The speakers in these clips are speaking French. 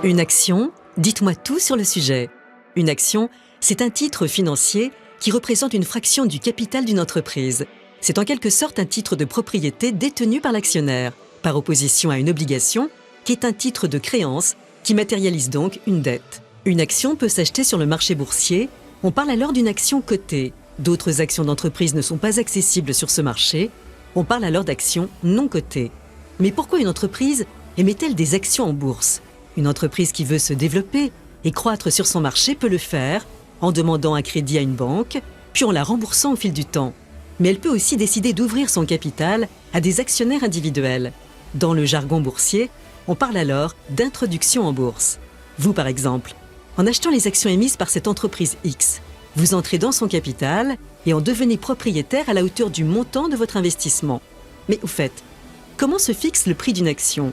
Une action, dites-moi tout sur le sujet. Une action, c'est un titre financier qui représente une fraction du capital d'une entreprise. C'est en quelque sorte un titre de propriété détenu par l'actionnaire, par opposition à une obligation, qui est un titre de créance, qui matérialise donc une dette. Une action peut s'acheter sur le marché boursier. On parle alors d'une action cotée. D'autres actions d'entreprise ne sont pas accessibles sur ce marché. On parle alors d'actions non cotées. Mais pourquoi une entreprise émet-elle des actions en bourse ? Une entreprise qui veut se développer et croître sur son marché peut le faire en demandant un crédit à une banque, puis en la remboursant au fil du temps. Mais elle peut aussi décider d'ouvrir son capital à des actionnaires individuels. Dans le jargon boursier, on parle alors d'introduction en bourse. Vous, par exemple, en achetant les actions émises par cette entreprise X, vous entrez dans son capital et en devenez propriétaire à la hauteur du montant de votre investissement. Mais au fait, comment se fixe le prix d'une action ?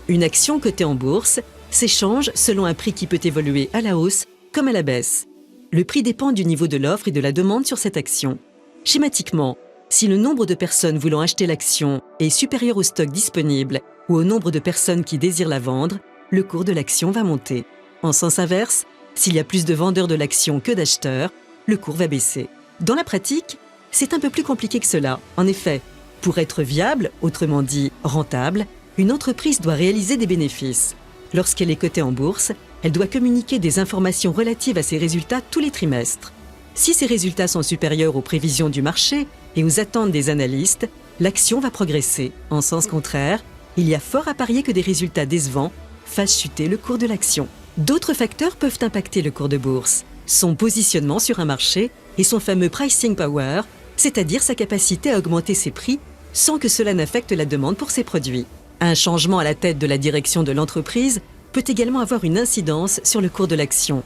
Une action cotée en bourse s'échange selon un prix qui peut évoluer à la hausse comme à la baisse. Le prix dépend du niveau de l'offre et de la demande sur cette action. Schématiquement, si le nombre de personnes voulant acheter l'action est supérieur au stock disponible ou au nombre de personnes qui désirent la vendre, le cours de l'action va monter. En sens inverse, s'il y a plus de vendeurs de l'action que d'acheteurs, le cours va baisser. Dans la pratique, c'est un peu plus compliqué que cela. En effet, pour être viable, autrement dit rentable, une entreprise doit réaliser des bénéfices. Lorsqu'elle est cotée en bourse, elle doit communiquer des informations relatives à ses résultats tous les trimestres. Si ces résultats sont supérieurs aux prévisions du marché et aux attentes des analystes, l'action va progresser. En sens contraire, il y a fort à parier que des résultats décevants fassent chuter le cours de l'action. D'autres facteurs peuvent impacter le cours de bourse. Son positionnement sur un marché et son fameux pricing power, c'est-à-dire sa capacité à augmenter ses prix sans que cela n'affecte la demande pour ses produits. Un changement à la tête de la direction de l'entreprise peut également avoir une incidence sur le cours de l'action.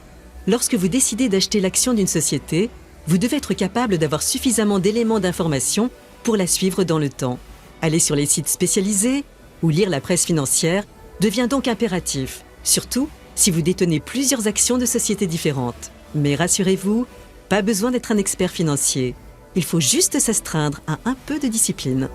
Lorsque vous décidez d'acheter l'action d'une société, vous devez être capable d'avoir suffisamment d'éléments d'information pour la suivre dans le temps. Aller sur les sites spécialisés ou lire la presse financière devient donc impératif, surtout si vous détenez plusieurs actions de sociétés différentes. Mais rassurez-vous, pas besoin d'être un expert financier. Il faut juste s'astreindre à un peu de discipline.